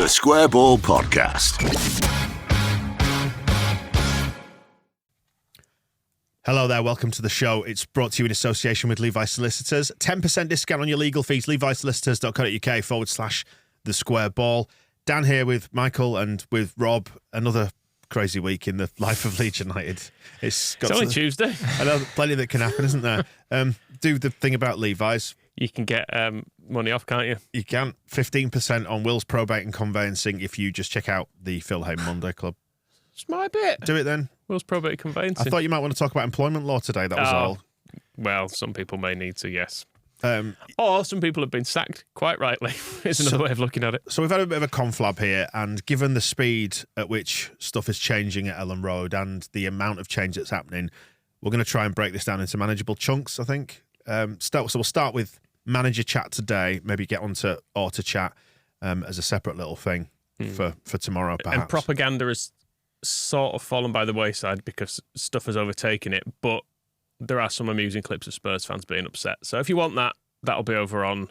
The Square Ball Podcast. Hello there, welcome to the show. It's brought to you in association with Levi Solicitors. 10% discount on your legal fees, levisolicitors.co.uk/the Square Ball. Dan here with Michael and with Rob. Another crazy week in the life of Leeds United. It's only Tuesday. I know, plenty that can happen, isn't there? Do the thing about Levi's. You can get money off, can't you? You can. 15% on wills, probate and conveyancing if you just check out the Phil Hay Monday Club. It's my bit. Do it then. Wills, probate, conveyancing. I thought you might want to talk about employment law today, that was all. Well, some people may need to, yes. Or some people have been sacked, quite rightly, is another way of looking at it. So we've had a bit of a conflab here, and given the speed at which stuff is changing at Ellen Road and the amount of change that's happening, we're going to try and break this down into manageable chunks, I think. So we'll start with manager chat today, maybe get onto auto chat as a separate little thing for tomorrow, perhaps. And propaganda has sort of fallen by the wayside because stuff has overtaken it, but there are some amusing clips of Spurs fans being upset. So if you want that, that'll be over on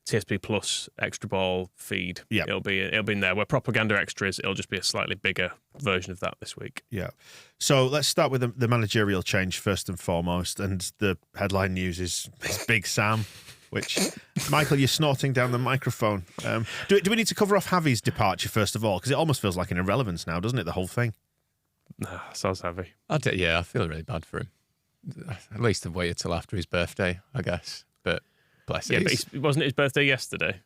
TSP Plus Extra Ball feed. Yeah. It'll be in there. Where propaganda extra is, it'll just be a slightly bigger version of that this week. Yeah. So let's start with the managerial change first and foremost. And the headline news is Big Sam, which, Michael, you're snorting down the microphone. Do we need to cover off Javi's departure first of all? Because it almost feels like an irrelevance now, doesn't it, the whole thing? Sounds heavy. I feel really bad for him. At least I've waited till after his birthday, I guess. But bless him. Yeah, but wasn't it his birthday yesterday?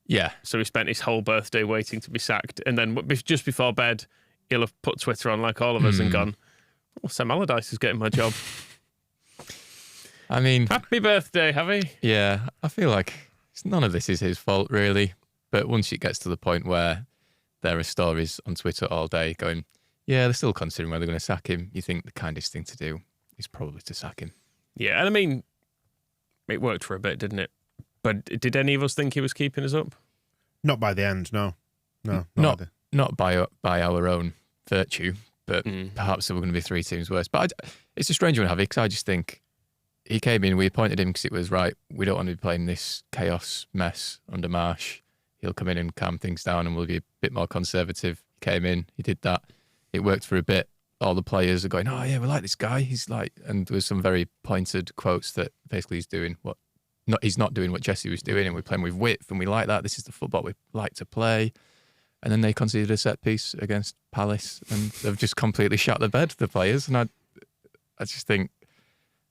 Yeah. So he spent his whole birthday waiting to be sacked. And then just before bed, he'll have put Twitter on like all of us and gone, oh, Sam Allardyce is getting my job. I mean... Happy birthday, Javi. Yeah, I feel like none of this is his fault, really. But once it gets to the point where there are stories on Twitter all day going, yeah, they're still considering whether they're going to sack him, you think the kindest thing to do is probably to sack him. Yeah, and I mean, it worked for a bit, didn't it? But did any of us think he was keeping us up? Not by the end, no. Not by our own virtue, but perhaps there were going to be three teams worse. But it's a strange one, Javi, because I just think he came in, we appointed him because it was right, we don't want to be playing this chaos mess under Marsh. He'll come in and calm things down and we'll be a bit more conservative. He came in, he did that. It worked for a bit. All the players are going, oh yeah, we like this guy. He's like, and there was some very pointed quotes that basically he's not doing what Jesse was doing, and we're playing with width, and we like that. This is the football we like to play. And then they conceded a set piece against Palace, and they've just completely shut the bed, the players. And I just think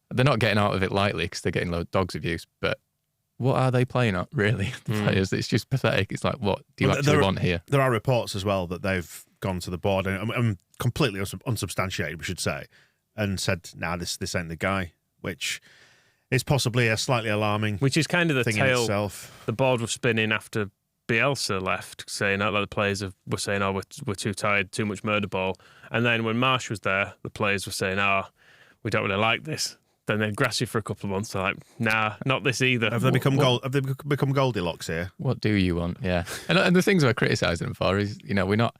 they're not getting out of it lightly because they're getting low dogs abuse. But what are they playing at, really? The players, it's just pathetic. It's like, what do you actually want here? There are reports as well that they've gone to the board and completely unsubstantiated, we should say, and said, nah, this ain't the guy, which is possibly a slightly alarming which is kind of the thing tale in itself. The board was spinning after Bielsa left, saying that the players were saying, oh, we're too tired, too much murder ball. And then when Marsh was there, the players were saying, oh, we don't really like this. Then they'd Gracia for a couple of months. They're like, nah, not this either. Have they become Goldilocks here? What do you want? Yeah. And the things we're criticising them for is, we're not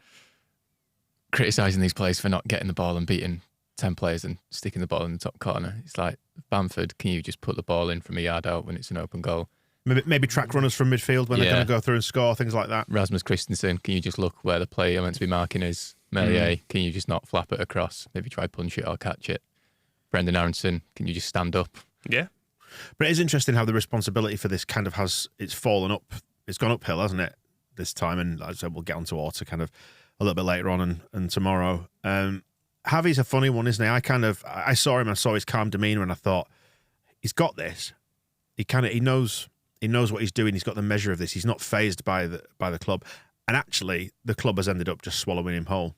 criticising these players for not getting the ball and beating 10 players and sticking the ball in the top corner. It's like, Bamford, can you just put the ball in from a yard out when it's an open goal? Maybe track runners from midfield when they're going to go through and score, things like that. Rasmus Christensen, can you just look where the player meant to be marking is? Melier, can you just not flap it across? Maybe try punch it or catch it. Brendan Aronson, can you just stand up? Yeah. But it is interesting how the responsibility for this kind of it's fallen up. It's gone uphill, hasn't it, this time? And as I said, we'll get onto Orta kind of a little bit later on and tomorrow. Javi's a funny one, isn't he? I saw him, I saw his calm demeanour, and I thought, he's got this. He knows what he's doing. He's got the measure of this. He's not fazed by the club. And actually, the club has ended up just swallowing him whole.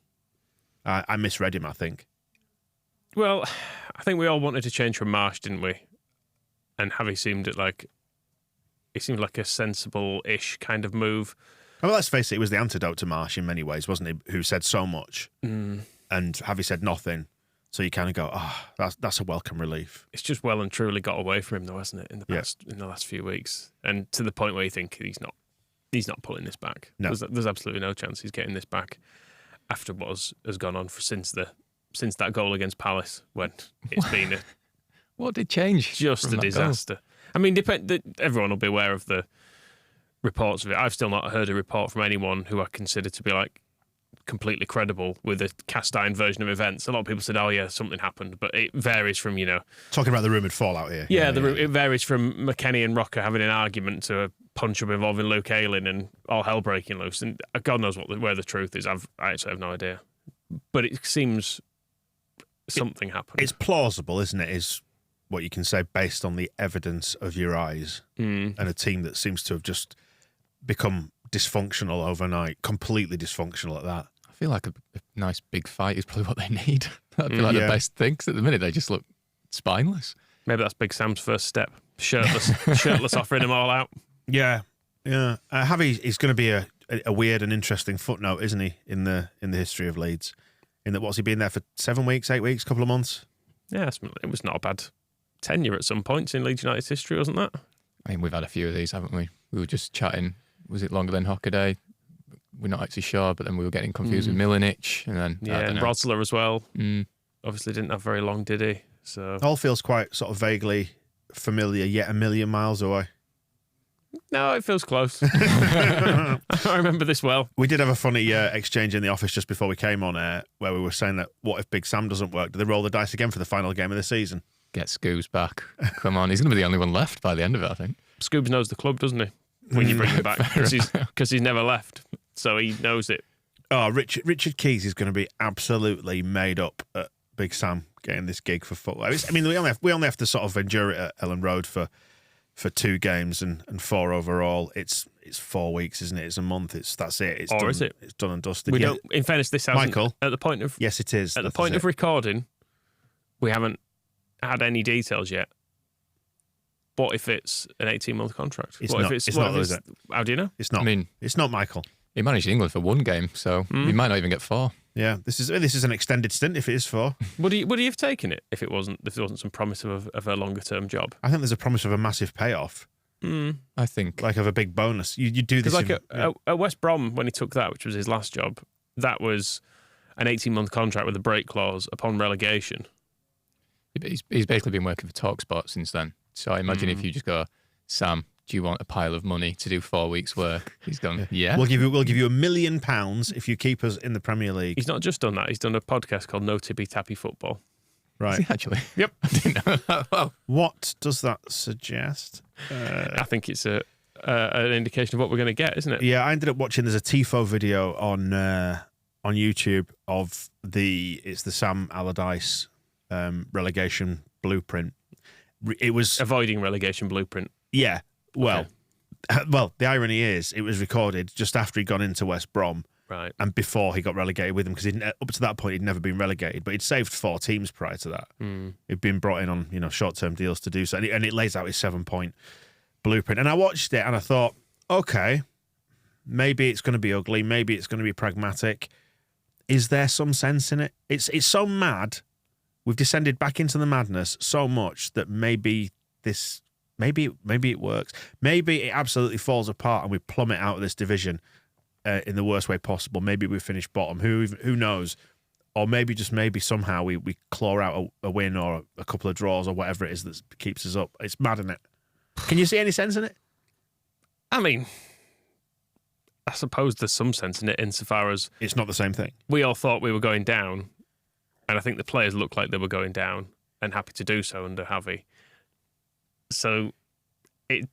I misread him, I think. Well, I think we all wanted to change from Marsh, didn't we? And Javi seemed like a sensible-ish kind of move. Well, let's face it, it was the antidote to Marsh in many ways, wasn't he? Who said so much, and Javi said nothing. So you kind of go, that's a welcome relief. It's just well and truly got away from him, though, hasn't it? In the last few weeks, and to the point where you think he's not pulling this back. No. There's absolutely no chance he's getting this back after what has gone on since that goal against Palace, when it's been what did change? Just a disaster. Goal? I mean, everyone will be aware of the reports of it. I've still not heard a report from anyone who I consider to be like completely credible with a cast iron version of events. A lot of people said, "Oh yeah, something happened," but it varies from talking about the rumoured fallout here. Yeah, it varies from McKennie and Rocker having an argument to a punch-up involving Luke Ayling and all hell breaking loose, and God knows where the truth is. I actually have no idea, but it seems something happened. It's plausible, isn't it? Is what you can say based on the evidence of your eyes, and a team that seems to have just become dysfunctional overnight, completely dysfunctional at that. I feel like a nice big fight is probably what they need. That'd be like the best thing, 'cause at the minute they just look spineless. Maybe that's Big Sam's first step. Shirtless offering them all out. Yeah. Javi is going to be a weird and interesting footnote, isn't he, in the history of Leeds? In that, what's he been there for 7 weeks, 8 weeks, couple of months? Yeah, it was not a bad tenure at some points in Leeds United's history, wasn't that? I mean, we've had a few of these, haven't we? We were just chatting. Was it longer than Hockaday? We're not actually sure, but then we were getting confused with Milanic, and then and Rosler as well. Obviously, didn't have very long, did he? So all feels quite sort of vaguely familiar, yet a million miles away. No, it feels close. I remember this well. We did have a funny exchange in the office just before we came on air, where we were saying that what if Big Sam doesn't work? Do they roll the dice again for the final game of the season? Get Scoobs back. Come on, he's going to be the only one left by the end of it, I think. Scoobs knows the club, doesn't he? When you bring him back, because he's never left, so he knows it. Oh, Richard Keys is going to be absolutely made up at Big Sam getting this gig for football. I mean, we only have to sort of endure it at Ellen Road for 2 games and 4 overall. It's 4 weeks, isn't it? It's a month. That's it. It's done, is it? It's done and dusted. We don't. In fairness, this hasn't. Michael, at the point of yes, it is. At the point of recording, we haven't had any details yet. What if it's an 18-month contract? It's what not. If it's, it's what not. If Is it? How do you know? It's not. I mean, it's not Michael. He managed England for 1 game, so he might not even get 4. Yeah, this is an extended stint if it is 4. Would he have taken it if there wasn't some promise of a longer term job? I think there's a promise of a massive payoff. I think Like of a big bonus. You do this like at West Brom when he took that, which was his last job. That was an 18-month contract with a break clause upon relegation. he's basically been working for TalkSport since then. So I imagine if you just go, Sam, do you want a pile of money to do 4 weeks' work? He's gone, yeah. We'll give you £1 million if you keep us in the Premier League. He's not just done that. He's done a podcast called No Tippy Tappy Football. Right. Is he actually? Yep. I didn't know that. Well, what does that suggest? I think it's an indication of what we're going to get, isn't it? Yeah, I ended up watching. There's a Tifo video on YouTube of the Sam Allardyce relegation blueprint. It was Avoiding relegation blueprint. Yeah. Well, the irony is it was recorded just after he'd gone into West Brom. Right. And before he got relegated with them, because up to that point he'd never been relegated, but he'd saved 4 teams prior to that. He'd been brought in on short-term deals to do so, and it lays out his 7-point blueprint. And I watched it and I thought, okay, maybe it's going to be ugly, maybe it's going to be pragmatic. Is there some sense in it? It's so mad. We've descended back into the madness so much that maybe it works. Maybe it absolutely falls apart and we plummet out of this division. In the worst way possible. Maybe we finish bottom. Who knows? Or maybe somehow we claw out a win or a couple of draws or whatever it is that keeps us up. It's mad, isn't it? Can you see any sense in it? I mean, I suppose there's some sense in it insofar as it's not the same thing. We all thought we were going down, and I think the players looked like they were going down and happy to do so under Javi. So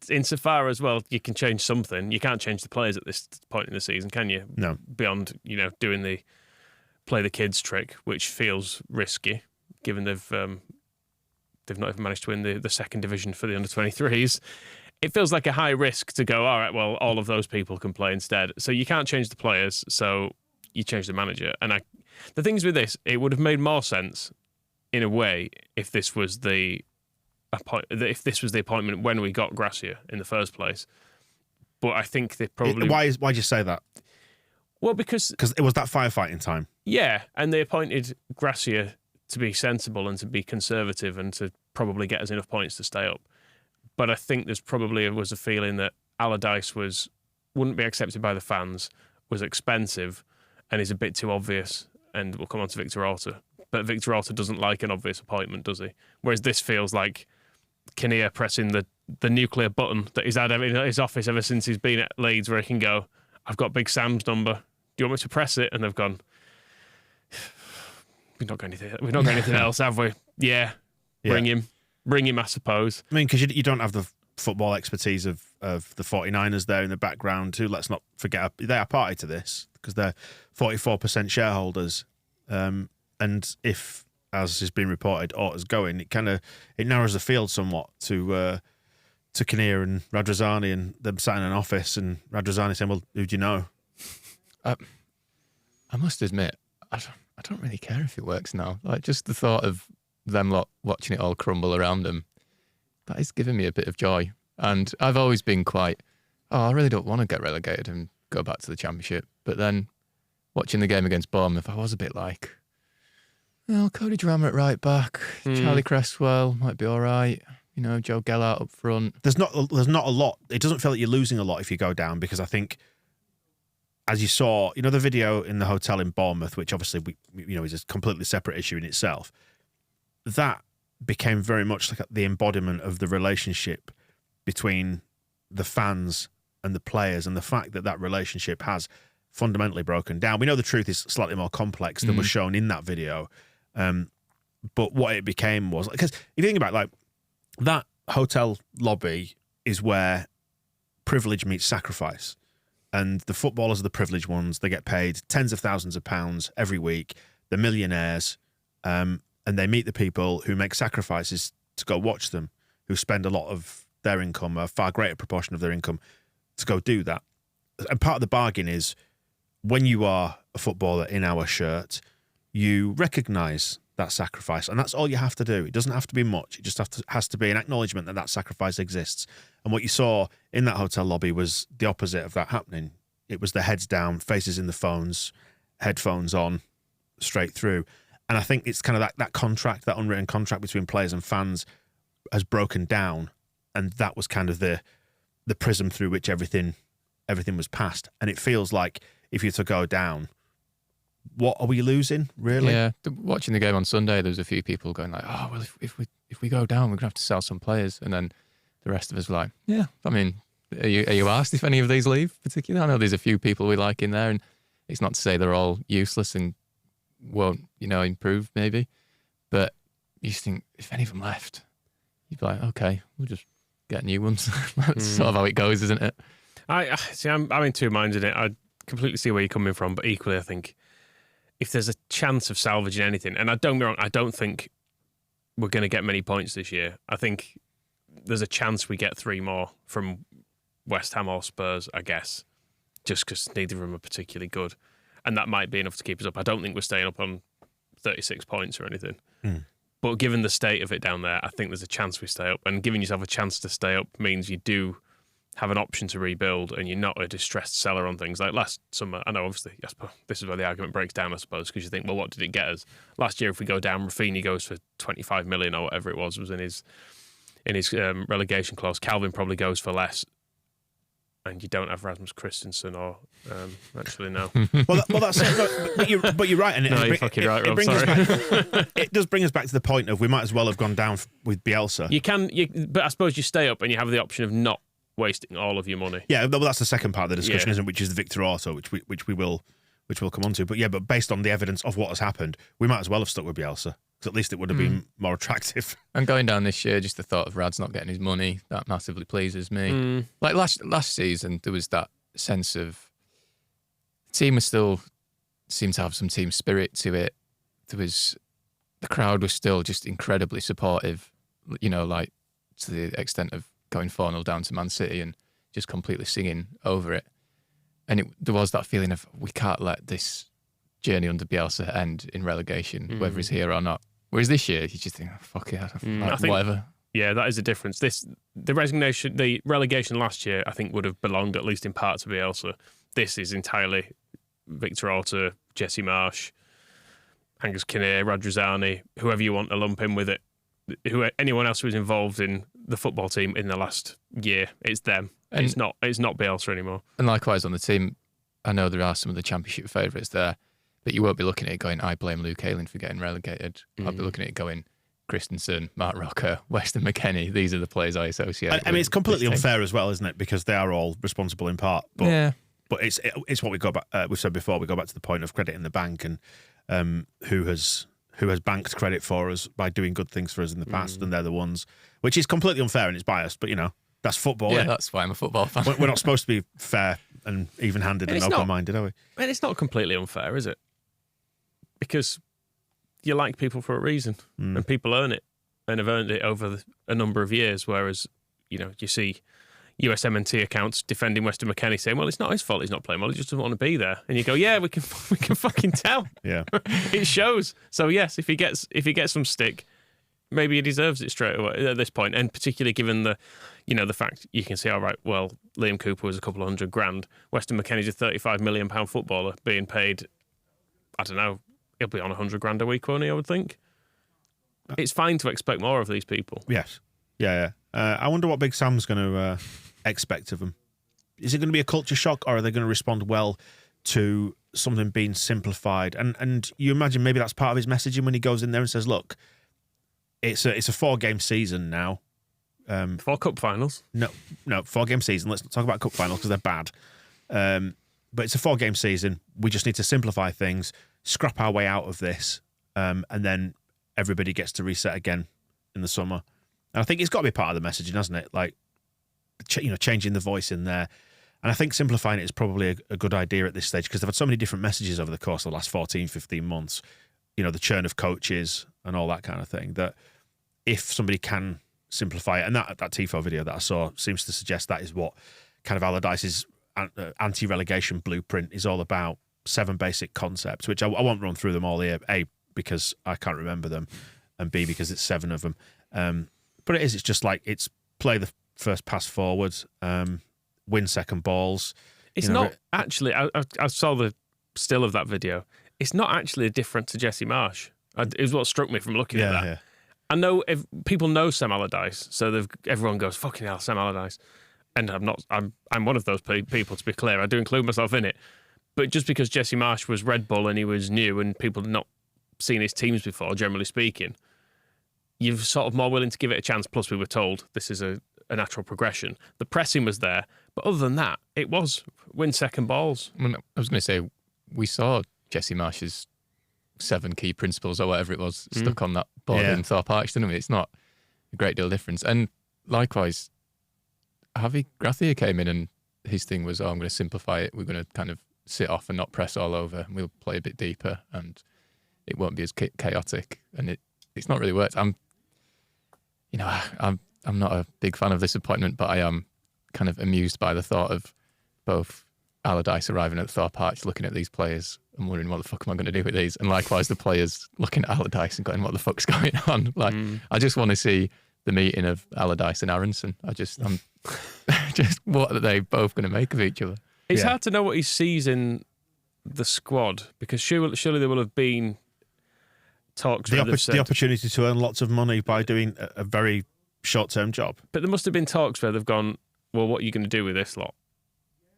insofar as, well, you can change something. You can't change the players at this point in the season, can you? No. Beyond, doing the play the kids trick, which feels risky, given they've not even managed to win the second division for the under-23s. It feels like a high risk to go, all right, well, all of those people can play instead. So you can't change the players, so you change the manager. And the things with this, it would have made more sense, in a way, if this was the appointment when we got Gracia in the first place. But I think they probably... Why'd you say that? Well, because it was that firefighting time. Yeah, and they appointed Gracia to be sensible and to be conservative and to probably get us enough points to stay up. But I think there's probably was a feeling that Allardyce wouldn't be accepted by the fans, was expensive, and is a bit too obvious. And we'll come on to Victor Orta. But Victor Orta doesn't like an obvious appointment, does he? Whereas this feels like Kinnear pressing the the nuclear button that he's had in his office ever since he's been at Leeds, where he can go, I've got Big Sam's number. Do you want me to press it? And they've gone, we've not got anything else, have we? Yeah. Bring him, I suppose. I mean, because you don't have the football expertise of the 49ers there in the background too. Let's not forget they are party to this because they're 44% shareholders. And if, as has been reported, Orta's going, it narrows the field somewhat to Kinnear and Radrazani and them sat in an office and Radrazani saying, well, who do you know? I must admit, I don't really care if it works now. Like, just the thought of them lot watching it all crumble around them, that is giving me a bit of joy. And I've always been quite, I really don't want to get relegated and go back to the Championship. But then watching the game against Bournemouth, I was a bit like, Cody Drammer at right back, Charlie Cresswell might be all right. Joe Gellart up front. There's not a lot. It doesn't feel like you're losing a lot if you go down, because I think, as you saw, the video in the hotel in Bournemouth, which obviously is a completely separate issue in itself, that became very much like the embodiment of the relationship between the fans and the players, and the fact that relationship has fundamentally broken down. We know the truth is slightly more complex than was shown in that video, but what it became was, because if you think about it, like, that hotel lobby is where privilege meets sacrifice. And the footballers are the privileged ones. They get paid tens of thousands of pounds every week. They're millionaires. And they meet the people who make sacrifices to go watch them, who spend a lot of their income, a far greater proportion of their income, to go do that. And part of the bargain is, when you are a footballer in our shirt, you recognise that sacrifice, and that's all you have to do. It doesn't have to be much. It just has to be an acknowledgement that sacrifice exists. And what you saw in that hotel lobby was the opposite of that happening. It was the heads down, faces in the phones, headphones on, straight through. And I think it's kind of that contract, that unwritten contract between players and fans, has broken down, and that was kind of the prism through which everything was passed. And it feels like, if you're to go down, what are we losing, really? Yeah, watching the game on Sunday, there was a few people going like, oh, well, if we go down, we're going to have to sell some players. And then the rest of us were like, yeah, I mean, are you asked if any of these leave particularly? I know there's a few people we like in there, and it's not to say they're all useless and won't, improve maybe. But you just think, if any of them left, you'd be like, okay, we'll just get new ones. That's sort of how it goes, isn't it? I see, I'm in two minds in it. I completely see where you're coming from, but equally I think, if there's a chance of salvaging anything, and don't get me wrong, I don't think we're going to get many points this year. I think there's a chance we get 3 more from West Ham or Spurs, I guess, just because neither of them are particularly good. And that might be enough to keep us up. I don't think we're staying up on 36 points or anything. But given the state of it down there, I think there's a chance we stay up. And giving yourself a chance to stay up means you do have an option to rebuild, and you're not a distressed seller on things. Like last summer, I know obviously this is where the argument breaks down, I suppose, because you think, well, what did it get us? Last year, if we go down, Rafinha goes for 25 million or whatever it was in his relegation clause. Calvin probably goes for less, and you don't have Rasmus Christensen or actually no. That's it. But you're right, and you're fucking right, Rob. It does bring us back to the point of, we might as well have gone down with Bielsa. But I suppose you stay up and you have the option of not wasting all of your money. Yeah, well, that's the second part of the discussion, isn't it? Which is the Victor Orta, which we'll come on to. But based on the evidence of what has happened, we might as well have stuck with Bielsa, because at least it would have been more attractive. And going down this year, just the thought of Rad's not getting his money, that massively pleases me. Like last season, there was that sense of the team seemed to have some team spirit to it. The crowd was still just incredibly supportive, like to the extent of going 4-0 down to Man City and just completely singing over it. And there was that feeling of, we can't let this journey under Bielsa end in relegation, whether he's here or not. Whereas this year, you just think, oh, fuck it, whatever. Yeah, that is the difference. The relegation last year, I think, would have belonged, at least in part, to Bielsa. This is entirely Victor Orta, Jesse Marsh, Angus Kinnear, Radrazani, whoever you want to lump in with it. Anyone else who was involved in the football team in the last year, it's them. And it's not Bielsa anymore. And likewise on the team, I know there are some of the Championship favourites there, but you won't be looking at it going, I blame Luke Ayling for getting relegated. I'll be looking at it going, Christensen, Mark Rocker, Weston McKennie. These are the players I associate. I mean, it's completely unfair as well, isn't it? Because they are all responsible in part. But, yeah. But it's what we go back. We've said before. We go back to the point of credit in the bank, and who has banked credit for us by doing good things for us in the past, and they're the ones, which is completely unfair and it's biased. But that's football. Yeah, innit? that's why I'm a football fan. We're not supposed to be fair and even-handed and open-minded, are we? I mean, it's not completely unfair, is it? Because you like people for a reason, and people earn it, and have earned it over a number of years. Whereas, you see USMNT accounts defending Weston McKennie saying, "Well, it's not his fault. He's not playing well. He just doesn't want to be there." And you go, "Yeah, we can fucking tell. Yeah, it shows." So yes, if he gets some stick, maybe he deserves it straight away at this point, and particularly given the fact you can see, all right, well, Liam Cooper was a couple of $100,000. Weston McKennie's a £35 million footballer being paid, I don't know, he'll be on $100,000 a week, won't he? I would think. It's fine to expect more of these people. Yes. Yeah. I wonder what Big Sam's going to expect of them. Is it going to be a culture shock, or are they going to respond well to something being simplified? And you imagine maybe that's part of his messaging when he goes in there and says, "Look, it's a 4-game season now. 4 cup finals. No, 4-game season. Let's not talk about cup finals because they're bad. But it's a 4-game season. We just need to simplify things, scrap our way out of this, and then everybody gets to reset again in the summer." And I think it's got to be part of the messaging, hasn't it? Like, changing the voice in there. And I think simplifying it is probably a good idea at this stage, because they've had so many different messages over the course of the last 14, 15 months, the churn of coaches and all that kind of thing, that if somebody can simplify it, and that TIFO video that I saw seems to suggest that is what kind of Allardyce's anti-relegation blueprint is all about. 7 basic concepts, which I won't run through them all here, A, because I can't remember them, and B, because it's 7 of them. But it's just like, it's play the first pass forward, win second balls. It's not actually, I saw the still of that video. It's not actually a different to Jesse Marsh. It was what struck me from looking at that. Yeah. I know people know Sam Allardyce, so everyone goes, "Fucking hell, Sam Allardyce," and I'm one of those people. To be clear, I do include myself in it. But just because Jesse Marsh was Red Bull and he was new, and people had not seen his teams before, generally speaking, you're sort of more willing to give it a chance. Plus, we were told this is a natural progression. The pressing was there, but other than that, it was win second balls. I was going to say, we saw Jesse Marsh's 7 key principles or whatever it was stuck on that board in Thorpe Arch, didn't we? It's not a great deal of difference. And likewise, Javi Gracia came in and his thing was, I'm going to simplify it. We're going to kind of sit off and not press all over. We'll play a bit deeper and it won't be as chaotic. And it's not really worked. I'm not a big fan of this appointment, but I am kind of amused by the thought of both Allardyce arriving at Thorpe Arch, looking at these players and wondering, what the fuck am I going to do with these? And likewise, the players looking at Allardyce and going, what the fuck's going on? I just want to see the meeting of Allardyce and Aronson. I'm just what are they both going to make of each other? It's hard to know what he sees in the squad, because surely there will have been talks. The opportunity to earn lots of money by doing a very short-term job. But there must have been talks where they've gone, well, what are you going to do with this lot?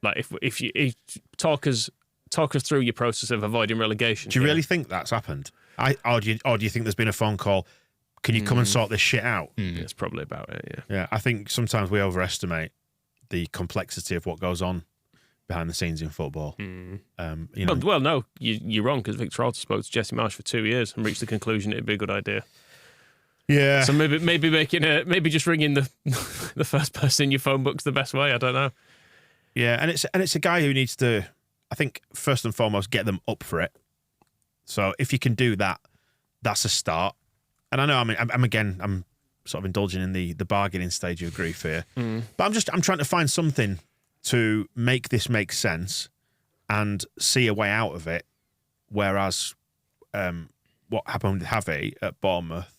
Like, if you talk us through your process of avoiding relegation. Do you really think that's happened? Or do you think there's been a phone call? Can you come and sort this shit out? That's probably about it. Yeah. Yeah, I think sometimes we overestimate the complexity of what goes on behind the scenes in football. Well, no, you're wrong, because Victor Orta spoke to Jesse Marsh for 2 years and reached the conclusion it'd be a good idea. Yeah. So maybe just ringing the first person in your phone book's the best way. I don't know. Yeah, and it's a guy who needs to, I think, first and foremost, get them up for it. So if you can do that, that's a start. And I know, I'm sort of indulging in the bargaining stage of grief here, but I'm trying to find something to make this make sense and see a way out of it. Whereas what happened with Javi at Bournemouth,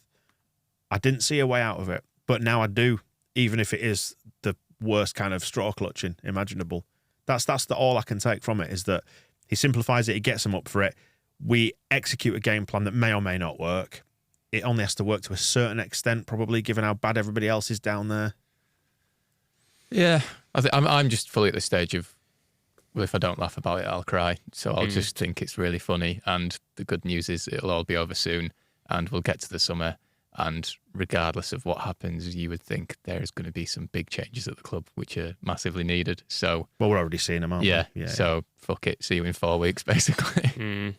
I didn't see a way out of it, but now I do, even if it is the worst kind of straw clutching imaginable. That's all I can take from it, is that he simplifies it, he gets them up for it. We execute a game plan that may or may not work. It only has to work to a certain extent, probably, given how bad everybody else is down there. Yeah, I'm just fully at the stage of, well, if I don't laugh about it, I'll cry. So I'll just think it's really funny. And the good news is it'll all be over soon, and we'll get to the summer, And regardless of what happens, you would think there's going to be some big changes at the club, which are massively needed. So, well, we're already seeing them, aren't we? Yeah. So fuck it. See you in 4 weeks, basically.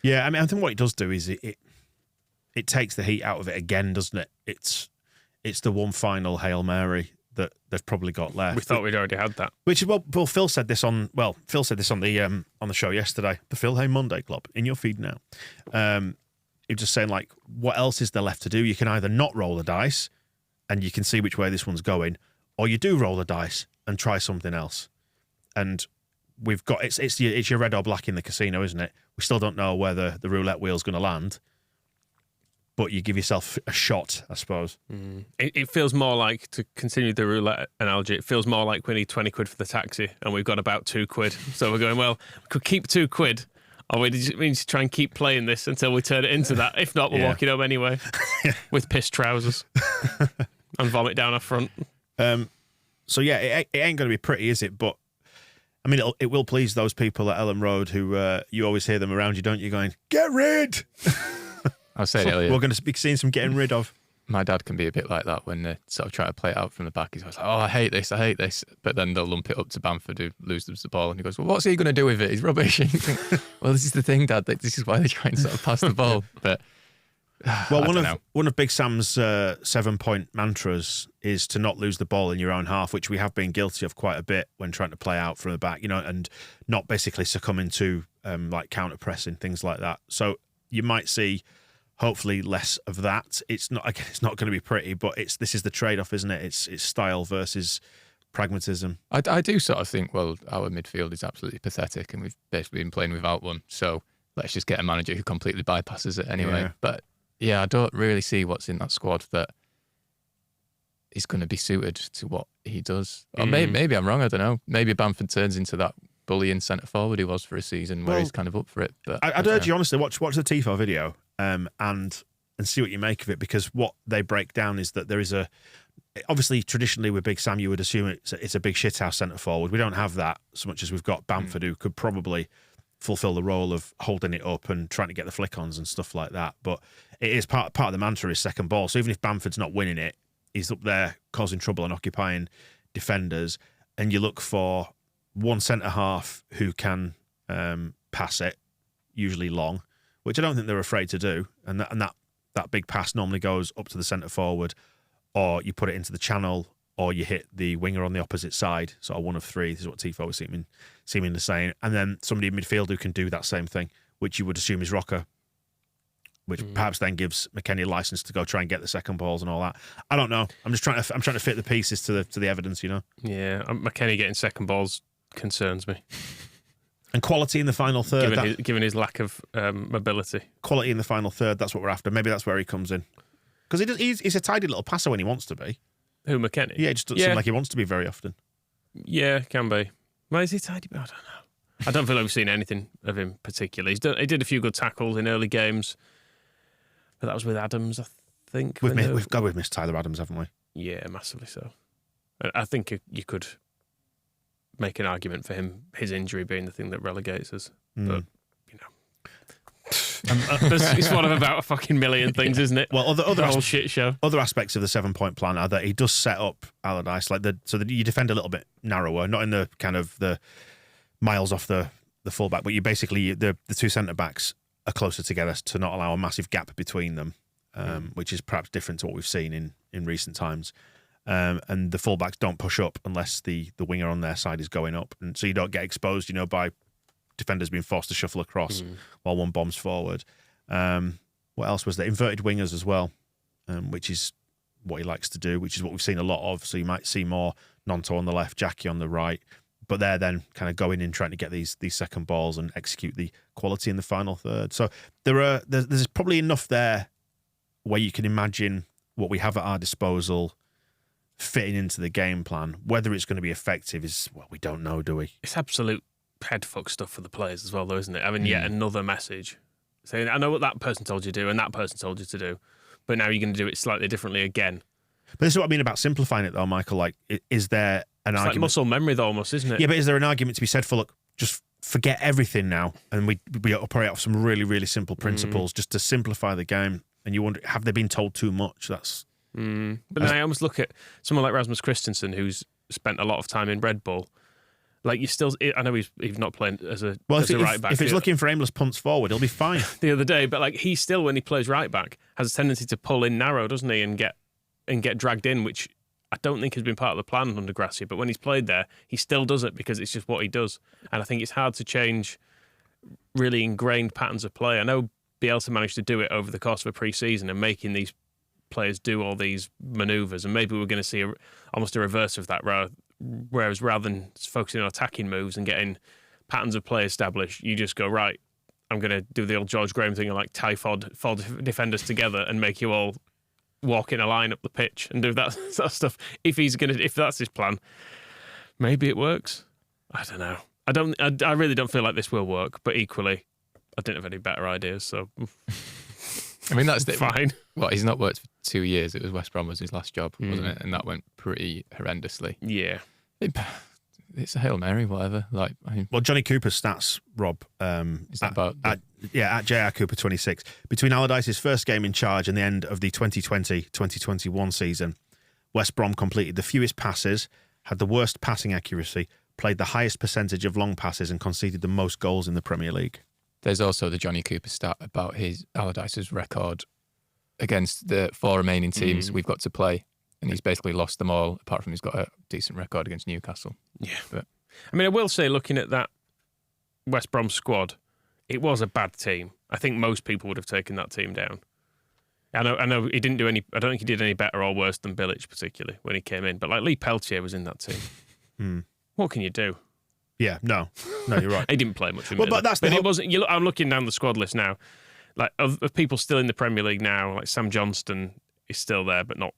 Yeah, I mean, I think what it does do is it takes the heat out of it again, doesn't it? It's the one final Hail Mary that they've probably got left. We thought we'd already had that. Which is well, Phil said this on the show yesterday, the Phil Hay Monday Club in your feed now. He was just saying, like, what else is there left to do? You can either not roll the dice, and you can see which way this one's going, or you do roll the dice and try something else. And we've got it's your red or black in the casino, isn't it? We still don't know whether the roulette wheel's going to land, but you give yourself a shot, I suppose. It feels more like, to continue the roulette analogy, it feels more like we need 20 quid for the taxi, and we've got about 2 quid. So we're going, well, we could keep 2 quid. Or we need to try and keep playing this until we turn it into that. If not, we're walking home anyway with piss trousers and vomit down our front. So yeah, it ain't going to be pretty, is it? But I mean, it will please those people at Ellen Road who you always hear them around you, don't you? Going, get rid. I was saying earlier, we're going to be seeing some getting rid of. My dad can be a bit like that when they sort of try to play it out from the back. He's always like, oh, I hate this. But then they'll lump it up to Bamford, who loses the ball. And he goes, well, what's he going to do with it? He's rubbish. And you think, well, this is the thing, Dad. This is why they try and sort of pass the ball. But well, one of Big Sam's 7-point mantras is to not lose the ball in your own half, which we have been guilty of quite a bit when trying to play out from the back, and not basically succumbing to like counter pressing, things like that. So you might see, hopefully, less of that. It's not going to be pretty, but this is the trade-off, isn't it? It's style versus pragmatism. I do sort of think, well, our midfield is absolutely pathetic, and we've basically been playing without one. So let's just get a manager who completely bypasses it anyway. Yeah. But yeah, I don't really see what's in that squad that is going to be suited to what he does. Or maybe I'm wrong. I don't know. Maybe Bamford turns into that bullying centre forward he was for a season where he's kind of up for it. But I'd urge you honestly watch the Tifo video and see what you make of it, because what they break down is that there is obviously traditionally with Big Sam you would assume it's a big shithouse centre forward. We don't have that so much as we've got Bamford who could probably fulfil the role of holding it up and trying to get the flick-ons and stuff like that. But it is part of the mantra is second ball. So even if Bamford's not winning it, he's up there causing trouble and occupying defenders. And you look for one centre half who can pass it, usually long, which I don't think they're afraid to do. And that big pass normally goes up to the centre forward, or you put it into the channel, or you hit the winger on the opposite side. Sort of one of three. This is what Tifo was seemingly saying. And then somebody in midfield who can do that same thing, which you would assume is Rocker, which perhaps then gives McKennie a license to go try and get the second balls and all that. I don't know. I'm trying to fit the pieces to the evidence, Yeah, McKennie getting second balls concerns me. And quality in the final third. Given his lack of mobility. Quality in the final third, that's what we're after. Maybe that's where he comes in. Because he's a tidy little passer when he wants to be. Who, McKennie? Yeah, it just doesn't seem like he wants to be very often. Yeah, can be. Why is he tidy? I don't know. I don't feel like we've seen anything of him particularly. He did a few good tackles in early games, but that was with Adams, I think. We've missed Tyler Adams, haven't we? Yeah, massively so. I think you could make an argument for his injury being the thing that relegates us. But, it's one of about a fucking million things, isn't it? Well, the whole shit show. Other aspects of the 7-point plan are that he does set up Allardyce so that you defend a little bit narrower, not in the kind of the miles off the fullback, but you basically the two centre backs are closer together to not allow a massive gap between them, which is perhaps different to what we've seen in recent times. And the fullbacks don't push up unless the winger on their side is going up, and so you don't get exposed, by defenders being forced to shuffle across while one bombs forward. What else was there? Inverted wingers as well, which is what he likes to do, which is what we've seen a lot of. So you might see more Nonto on the left, Jackie on the right, but they're then kind of going in trying to get these second balls and execute the quality in the final third. So there's probably enough there where you can imagine what we have at our disposal fitting into the game plan. Whether it's going to be effective is, well, we don't know, do we? It's absolute headfuck stuff for the players as well, though, isn't it? I mean, yet another message saying, I know what that person told you to do and that person told you to do, but now you're going to do it slightly differently again. But this is what I mean about simplifying it, though, Michael. Like, is there an argument? Like muscle memory, though, almost, isn't it? Yeah, but is there an argument to be said for, look, just forget everything now, and we operate off some really, really simple principles just to simplify the game? and you wonder, have they been told too much? That's. But then I almost look at someone like Rasmus Christensen, who's spent a lot of time in Red Bull. Like you still, I know he's not playing as a right back. If he's looking for aimless punts forward, he'll be fine. The other day, but like he still, when he plays right back, has a tendency to pull in narrow, doesn't he, and get dragged in, which I don't think has been part of the plan under Gracia. But when he's played there, he still does it because it's just what he does. And I think it's hard to change really ingrained patterns of play. I know Bielsa managed to do it over the course of a pre-season and making these players do all these manoeuvres, and maybe we're going to see almost a reverse of that. Whereas rather than focusing on attacking moves and getting patterns of play established, you just go, right, I'm going to do the old George Graham thing and like tie four defenders together and make you all walk in a line up the pitch and do that sort of stuff. If that's his plan, maybe it works. I don't know. I really don't feel like this will work, but equally, I didn't have any better ideas, so. I mean, that's fine. Well, he's not worked for 2 years. It was West Brom was his last job, wasn't it? And that went pretty horrendously. Yeah. It's a Hail Mary, whatever. Well, Johnny Cooper's stats, Rob. Is that about? At JR Cooper 26. Between Allardyce's first game in charge and the end of the 2020-2021 season, West Brom completed the fewest passes, had the worst passing accuracy, played the highest percentage of long passes, and conceded the most goals in the Premier League. There's also the Johnny Cooper stat about Allardyce's record against the 4 remaining teams we've got to play, and he's basically lost them all, apart from he's got a decent record against Newcastle. Yeah. But I mean, I will say, looking at that West Brom squad, it was a bad team. I think most people would have taken that team down. I know he didn't do any. I don't think he did any better or worse than Bilic, particularly when he came in. But like Lee Peltier was in that team. What can you do? Yeah, no, you're right. He didn't play much. Well, but that's it wasn't. I'm looking down the squad list now. Like of people still in the Premier League now, like Sam Johnston is still there, but not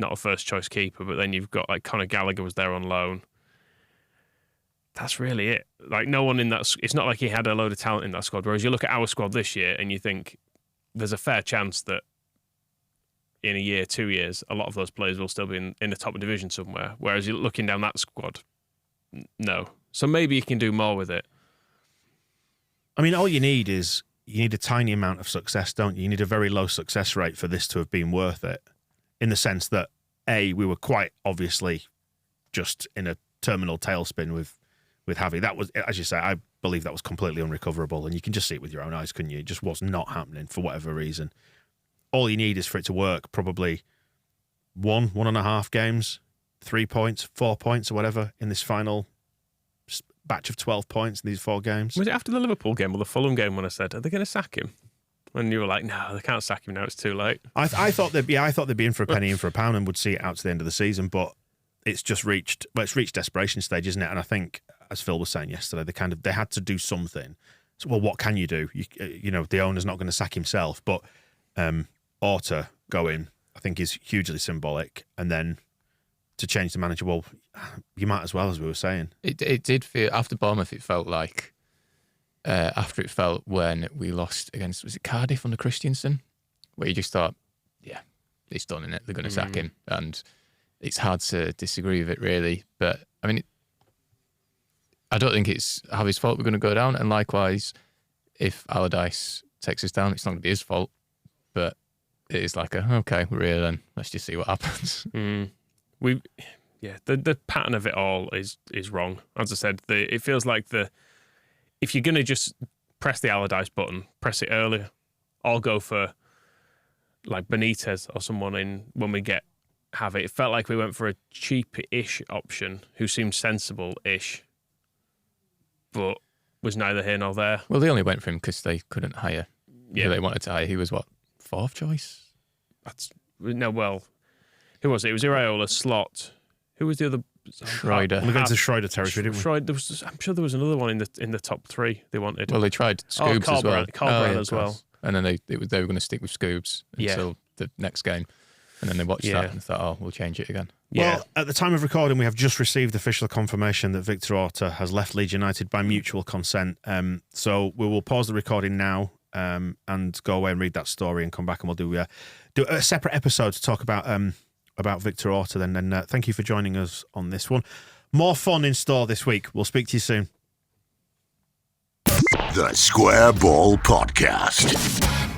a first choice keeper. But then you've got like Conor Gallagher was there on loan. That's really it. Like no one in that. It's not like he had a load of talent in that squad. Whereas you look at our squad this year and you think there's a fair chance that in a year, 2 years, a lot of those players will still be in the top division somewhere. Whereas you're looking down that squad, no. So maybe you can do more with it. I mean, all you need is a tiny amount of success, don't you? You need a very low success rate for this to have been worth it, in the sense that, A, we were quite obviously just in a terminal tailspin with Javi. That was, as you say, I believe that was completely unrecoverable, and you can just see it with your own eyes, couldn't you? It just was not happening for whatever reason. All you need is for it to work, probably 1.5 games, 3 points, 4 points or whatever in this final batch of 12 points in these 4 games. Was it after the Liverpool game or the Fulham game when I said, are they going to sack him? And you were like, no, they can't sack him now, it's too late. I thought they'd be in for a penny, in for a pound, and would see it out to the end of the season, but it's just reached desperation stage, isn't it? And I think, as Phil was saying yesterday, they had to do something. So, well, what can you do? You know, the owner's not going to sack himself, but Orta going, I think, is hugely symbolic. And then to change the manager, well, you might as well, as we were saying. It did feel, after Bournemouth, it felt like, after it felt when we lost against, was it Cardiff under Christensen? Where you just thought, yeah, it's done, innit? They're going to sack him. And it's hard to disagree with it, really. But, I mean, I don't think it's Javi's fault we're going to go down. And likewise, if Allardyce takes us down, it's not going to be his fault. But it is like, okay, we're here then. Let's just see what happens. The pattern of it all is wrong. As I said, it feels like if you're going to just press the Allardyce button, press it earlier, or go for like Benitez or someone in when we get Javi. It felt like we went for a cheap-ish option who seemed sensible-ish, but was neither here nor there. Well, they only went for him because they couldn't hire. Yeah, they wanted to hire. He was what, 4th choice? Who was it? It was Iraola, Slot. Who was the other? Schroeder. We went to Schroeder territory, didn't we? I'm sure there was another one in the top 3 they wanted. Well, they tried Scoobs as well. Corberan as well. And then they were going to stick with Scoobs until the next game. And then they watched that and thought, we'll change it again. Well, at the time of recording, we have just received official confirmation that Victor Orta has left Leeds United by mutual consent. So we will pause the recording now and go away and read that story and come back, and we'll do a separate episode to talk about Victor Orta then. And thank you for joining us on this one. More fun in store this week. We'll speak to you soon. The Square Ball Podcast.